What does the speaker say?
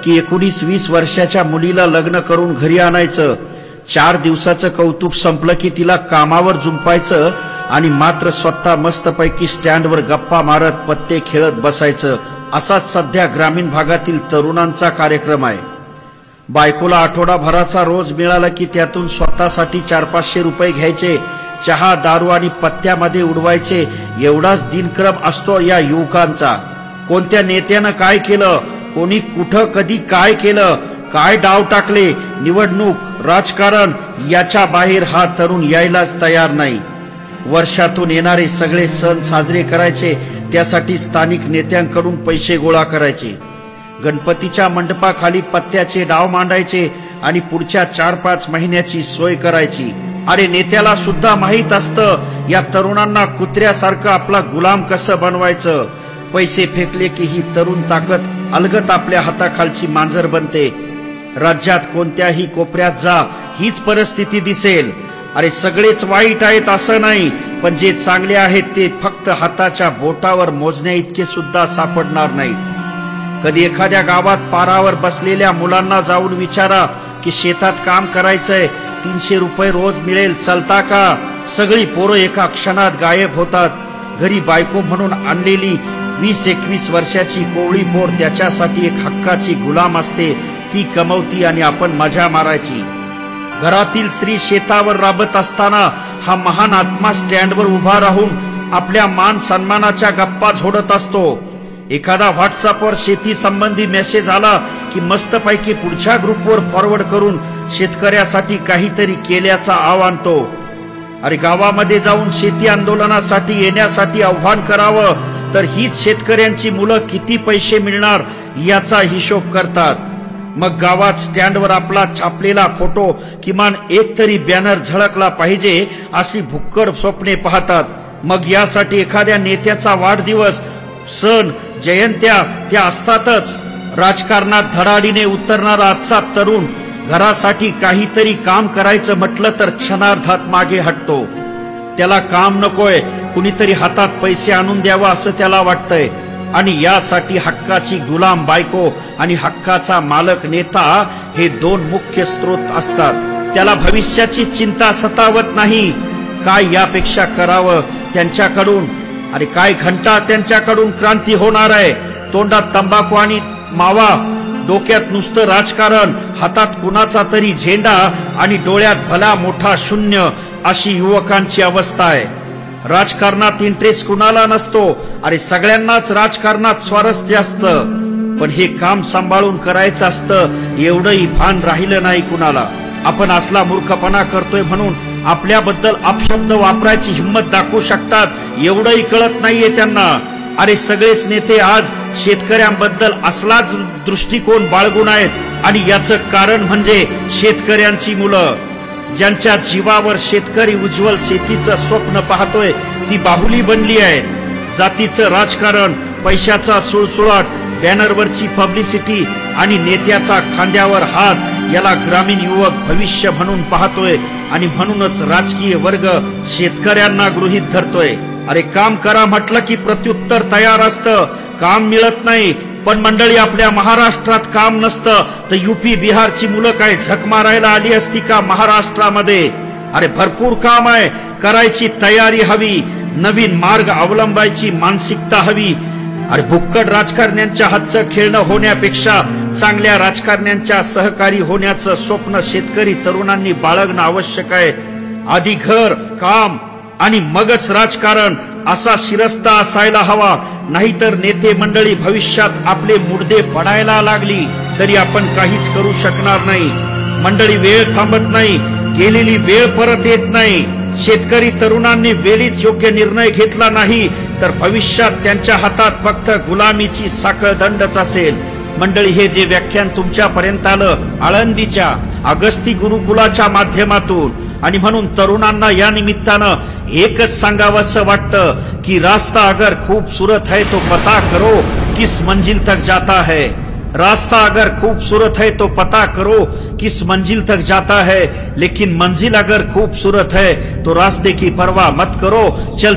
की 19-20 वर्षाच्या मुलीला लग्न करून घरी आणायचं, 4 दिवसाचं कौतुक संपलं की तिला कामावर जुंपायचं आणि मात्र स्वतः मस्तपैकी स्टँडवर गप्पा मारत पत्ते खेळत बसायचं, असाच सध्या ग्रामीण भागातील तरुणांचा कार्यक्रम आहे। बायकोला आठवडाभराचा रोज मिळाला की त्यातून स्वतःसाठी 400-500 रुपये घ्यायचे, चहा दारू आणि पत्त्यामध्ये उडवायचे, एवढाच दिनक्रम असतो या युवकांचा। कोणत्या नेत्यानं काय केलं, कोणी कुठं कधी काय केलं, काय डाव टाकले, निवडणूक राजकारण याच्या बाहेर हा तरुण यायलाच तयार नाही। वर्षातून येणारे सगळे सण साजरे करायचे, त्यासाठी स्थानिक नेत्यांकडून पैसे गोळा करायचे, गणपतीच्या मंडपाखाली पत्त्याचे डाव मांडायचे आणि पुढच्या 4-5 महिन्याची सोय करायची। अरे नेत्याला सुद्धा माहित असतं या तरुणांना कुत्र्यासारखं आपला गुलाम कसं बनवायचं। पैसे फेकले की ही तरुण ताकद अलगत आपल्या हाताखालची मांजर बनते। राज्यात कोणत्याही कोपऱ्यात जा, हीच परिस्थिती दिसेल। अरे सगळेच वाईट आहेत असं नाही, पण जे चांगले आहेत ते फक्त हाताच्या बोटावर मोजण्या इतके सुद्धा सापडणार नाहीत। कधी एखाद्या गावात पारावर बसलेल्या मुलांना जाऊन विचारा की शेतात काम करायचंय, 300 रुपये रोज मिळेल, चलता का? सगळी पोरं एका क्षणात गायब होतात। घरी बायको म्हणून आणलेली 20-21 वर्षाची कोवळी पोर त्याच्यासाठी एक हक्काची गुलाम असते, ती कमवती आणि आपण मजा मारायची। घरातील स्त्री शेतावर राबत असताना हा महान आत्मा स्टँडवर उभा राहून आपल्या मान सन्मानाच्या गप्पा झोडत असतो। एखादा व्हॉट्सअपवर शेती संबंधी मेसेज आला की मस्तपैकी पुढच्या ग्रुपवर फॉरवर्ड करून शेतकऱ्यासाठी काहीतरी केल्याचा आव आणतो। अरे गावामध्ये जाऊन शेती आंदोलनासाठी येण्यासाठी आव्हान करावं तर हीच शेतकऱ्यांची मुलं किती पैसे मिळणार याचा हिशोब करतात। मग गावात स्टँडवर आपला छापलेला फोटो किमान एक तरी बॅनर झळकला पाहिजे अशी भुक्कड स्वप्ने पाहतात। मग यासाठी एखाद्या नेत्याचा वाढदिवस, सण, जयंत्या त्या असतातच। राजकारणात धडाडीने उतरणारा आजचा तरुण घरासाठी काहीतरी काम करायचं म्हटलं तर क्षणार्धात मागे हटतो। त्याला काम नकोय, कुणीतरी हातात पैसे आणून द्यावं असं त्याला वाटतंय आणि यासाठी हक्काची गुलाम बायको आणि हक्काचा मालक नेता हे 2 मुख्य स्रोत असतात। त्याला भविष्याची चिंता सतावत नाही। काय यापेक्षा करावं त्यांच्याकडून? अरे काय घंटा त्यांच्याकडून क्रांती होणार आहे? तोंडात तंबाखू आणि मावा, डोक्यात नुसतं राजकारण, हातात कुणाचा तरी झेंडा आणि डोळ्यात भला मोठा शून्य, अशी युवकांची अवस्था आहे। राजकारणात इंटरेस्ट कुणाला नसतो, अरे सगळ्यांनाच राजकारणात स्वारस्य असतं, पण हे काम सांभाळून करायचं असतं एवढंही भान राहिलं नाही कुणाला। आपण असला मूर्खपणा करतोय म्हणून आपल्याबद्दल अपशब्द वापरायची हिंमत दाखवू शकतात एवढंही कळत नाहीये त्यांना। अरे सगळेच नेते आज शेतकऱ्यांबद्दल असलाच दृष्टिकोन बाळगून आहेत आणि याचं कारण म्हणजे शेतकऱ्यांची मुलं। ज्यांच्या जीवावर शेतकरी उज्ज्वल शेतीचं स्वप्न पाहतोय ती बाहुली बनली आहे। जातीचं राजकारण, पैशाचा सुळसुळाट, बॅनरवरची पब्लिसिटी आणि नेत्याचा खांद्यावर हात याला ग्रामीण युवक भविष्य म्हणून पाहतोय आणि म्हणूनच राजकीय वर्ग शेतकऱ्यांना गृहीत धरतोय। अरे काम करा म्हटलं की प्रत्युत्तर तयार असतं, काम मिळत नाही। पण मंडळी आपल्या महाराष्ट्रात काम नसतं तर यूपी बिहारची मुलं काय झक मारायला आली असती का महाराष्ट्रामध्ये? अरे भरपूर काम आहे, करायची तयारी हवी, नवीन मार्ग अवलंबायची मानसिकता हवी। अरे भुक्कड राजकारण्यांच्या हातचं खेळणं होण्यापेक्षा चांगल्या राजकारण्यांच्या सहकारी होण्याचं स्वप्न शेतकरी तरुणांनी बाळगणं आवश्यक आहे। आधी घर, काम आणि मगच राजकारण असा शिरस्ता असायला हवा, नाहीतर नेते मंडळी भविष्यात आपले मुडदे पडायला लागली तरी आपण काहीच करू शकणार नाही। मंडळी वेळ थांबत नाही, गेलेली वेळ परत येत नाही। शेतकरी तरुणांनी वेळीच योग्य निर्णय घेतला नाही तर भविष्यात त्यांच्या हातात फक्त गुलामीची साखळदंडच असेल। मंडळी हे जे व्याख्यान तुमच्यापर्यंत आलं आळंदीच्या अगस्ती गुरुकुलाच्या माध्यमातून आणि म्हणून तरुणांना या निमित्तानं एकच सांगावंसं वाटतं की रास्ता अगर खूबसूरत है तो पता करो किस मंजिल तक जाता है। रास्ता अगर खूबसूरत है तो पता करो किस मंजिल तक जाता है, लेकिन मंजिल अगर खूबसूरत है तो रास्ते की परवाह मत करो, चल